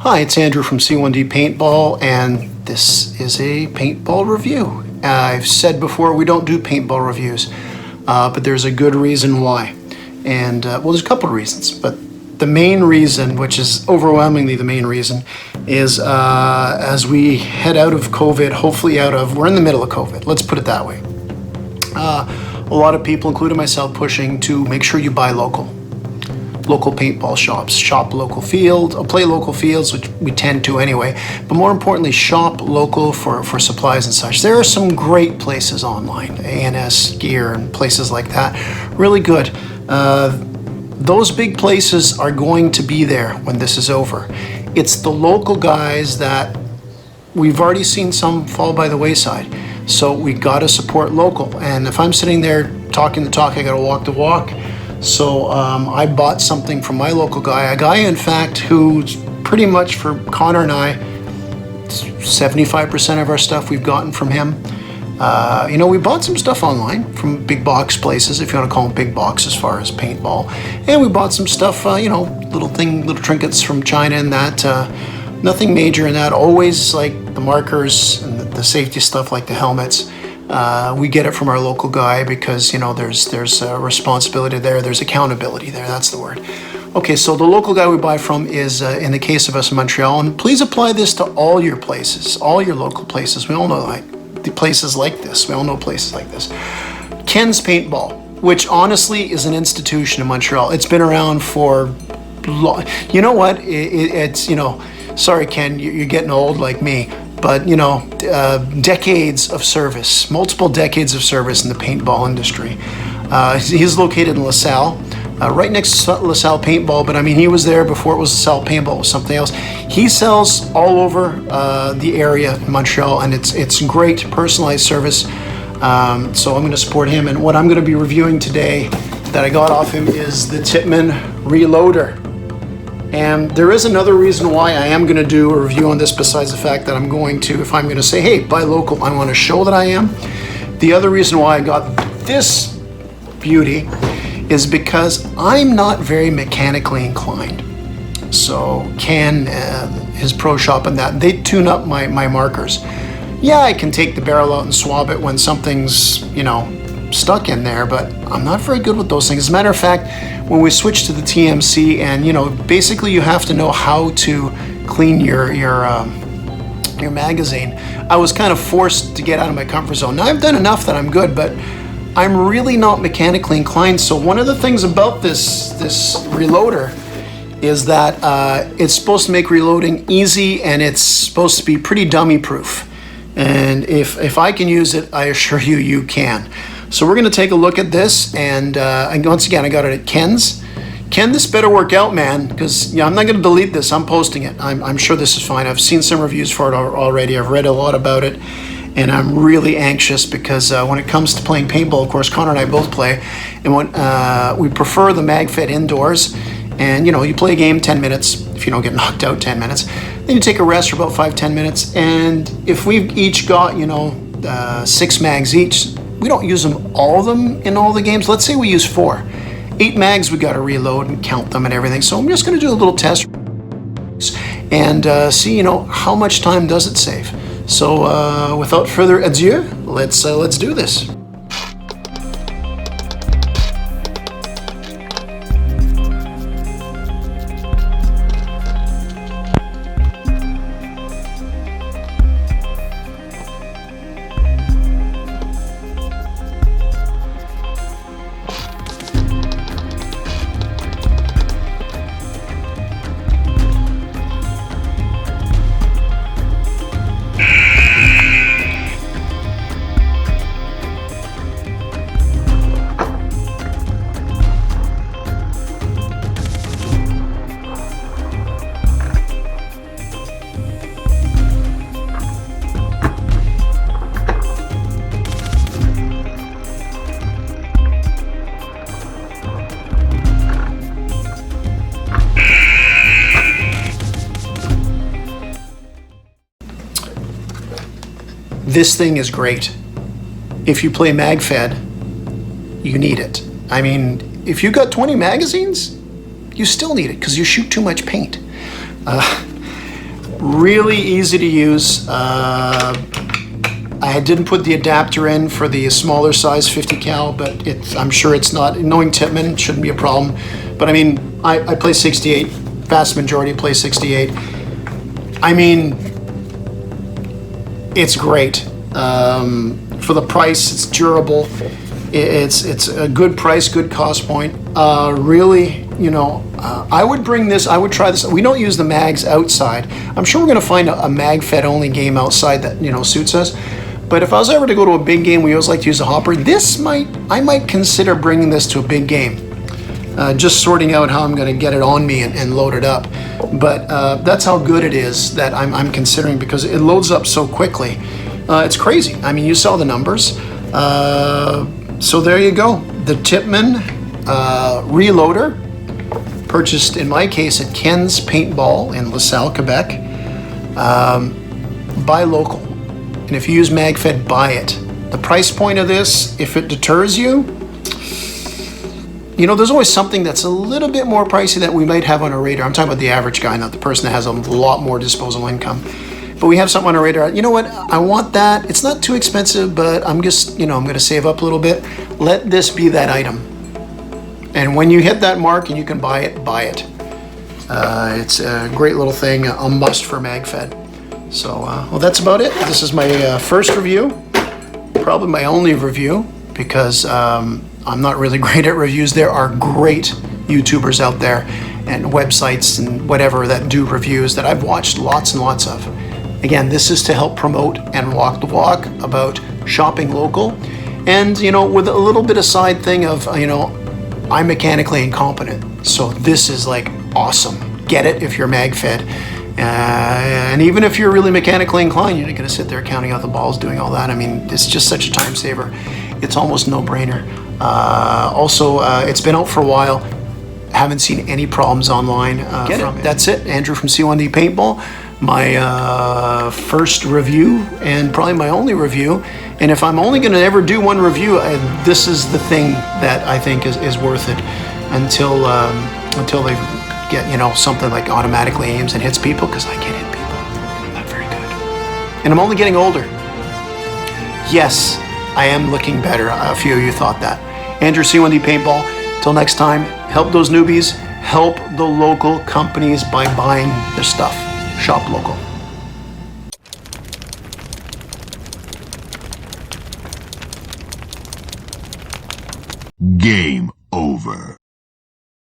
Hi, it's Andrew from C1D Paintball, and this is a paintball review. I've said before we don't do paintball reviews, but there's a good reason why. And well, there's a couple of reasons, but the main reason, which is overwhelmingly the main reason, is as we head out of COVID, we're in the middle of COVID, let's put it that way. A lot of people, including myself, pushing to make sure you buy local paintball shops, shop local field, play local fields, which we tend to anyway, but more importantly, shop local for supplies and such. There are some great places online, ANS Gear and places like that, really good. Those big places are going to be there when this is over. It's the local guys that we've already seen some fall by the wayside. So we gotta support local. And if I'm sitting there talking the talk, I gotta walk the walk. So I bought something from my local guy, a guy in fact who's pretty much, for Connor and I, 75% of our stuff we've gotten from him. We bought some stuff online from big box places, if you want to call them big box as far as paintball. And we bought some stuff, little trinkets from China and that. Nothing major in that. Always like the markers and the safety stuff like the helmets. We get it from our local guy because, there's a responsibility there. There's accountability there. That's the word. Okay, so the local guy we buy from is, in the case of us in Montreal, and please apply this to all your places, all your local places. We all know the places like this. We all know places like this. Ken's Paintball, which honestly is an institution in Montreal. It's been around for you know what? Sorry, Ken, you're getting old like me. But, decades of service, multiple decades of service in the paintball industry. He's located in LaSalle, right next to LaSalle Paintball, but he was there before it was LaSalle Paintball, it was something else. He sells all over the area in Montreal, and it's great personalized service. So I'm going to support him, and what I'm going to be reviewing today that I got off him is the Tippmanns Reloader. And there is another reason why I am going to do a review on this besides the fact that if I'm going to say, hey, buy local, I want to show that I am. The other reason why I got this beauty is because I'm not very mechanically inclined. So Ken, his pro shop and that, they tune up my markers. Yeah, I can take the barrel out and swab it when something's, stuck in there, but I'm not very good with those things. As a matter of fact, when we switched to the TMC, and basically you have to know how to clean your magazine, I was kind of forced to get out of my comfort zone. Now I've done enough that I'm good, but I'm really not mechanically inclined. So one of the things about this reloader is that it's supposed to make reloading easy, and it's supposed to be pretty dummy proof. And if I can use it, I assure you, you can. So we're going to take a look at this, and once again, I got it at Ken's. Ken, this better work out, man, because I'm not going to delete this. I'm posting it. I'm sure this is fine. I've seen some reviews for it already. I've read a lot about it, and I'm really anxious because when it comes to playing paintball, of course, Connor and I both play, and when we prefer the MagFed indoors. And you play a game 10 minutes, if you don't get knocked out 10 minutes, then you take a rest for about 5-10 minutes. And if we've each got 6 mags each, we don't use all of them in all the games. Let's say we use 4. 8 mags we got to reload and count them and everything. So I'm just going to do a little test and see how much time does it save. So without further ado, let's do this. This thing is great. If you play MagFed, you need it. If you got 20 magazines, you still need it because you shoot too much paint. Really easy to use. I didn't put the adapter in for the smaller size 50 cal, but I'm sure it's not, knowing Tippmann, it shouldn't be a problem. But I mean, I play 68, vast majority play 68. I mean, it's great. For the price, it's durable. It's a good price, good cost point. Really, you know, I would bring this, I would try this. We don't use the mags outside. I'm sure we're gonna find a mag-fed only game outside that, you know, suits us. But if I was ever to go to a big game, we always like to use a hopper. I might consider bringing this to a big game. Just sorting out how I'm gonna get it on me and load it up. But that's how good it is that I'm considering, because it loads up so quickly. It's crazy. I mean, you saw the numbers. So there you go. The Tippmanns Reloader, purchased in my case at Ken's Paintball in LaSalle, Quebec. Buy local. And if you use MagFed, buy it. The price point of this, if it deters you, you know, there's always something that's a little bit more pricey that we might have on our radar. I'm talking about the average guy, not the person that has a lot more disposable income. But we have something on our radar. You know what? I want that. It's not too expensive, but I'm just, you know, I'm going to save up a little bit. Let this be that item. And when you hit that mark and you can buy it, buy it. It's a great little thing, a must for MagFed. So, well, that's about it. This is my first review, probably my only review, because I'm not really great at reviews. There are great YouTubers out there and websites and whatever that do reviews that I've watched lots and lots of. Again, this is to help promote and walk the walk about shopping local. And, you know, with a little bit of side thing of, you know, I'm mechanically incompetent. So this is like awesome. Get it if you're MagFed. And even if you're really mechanically inclined, you're not going to sit there counting out the balls, doing all that. I mean, it's just such a time saver. It's almost no-brainer. Also, it's been out for a while. Haven't seen any problems online from it. That's it. Andrew from C1D Paintball. My first review and probably my only review. And if I'm only going to ever do one review, this is the thing that I think is worth it until they get, you know, something like automatically aims and hits people, because I can't hit people. I'm not very good. And I'm only getting older. Yes, I am looking better. A few of you thought that. Andrew, C1D Paintball. Till next time, help those newbies. Help the local companies by buying their stuff. Shop local. Game over.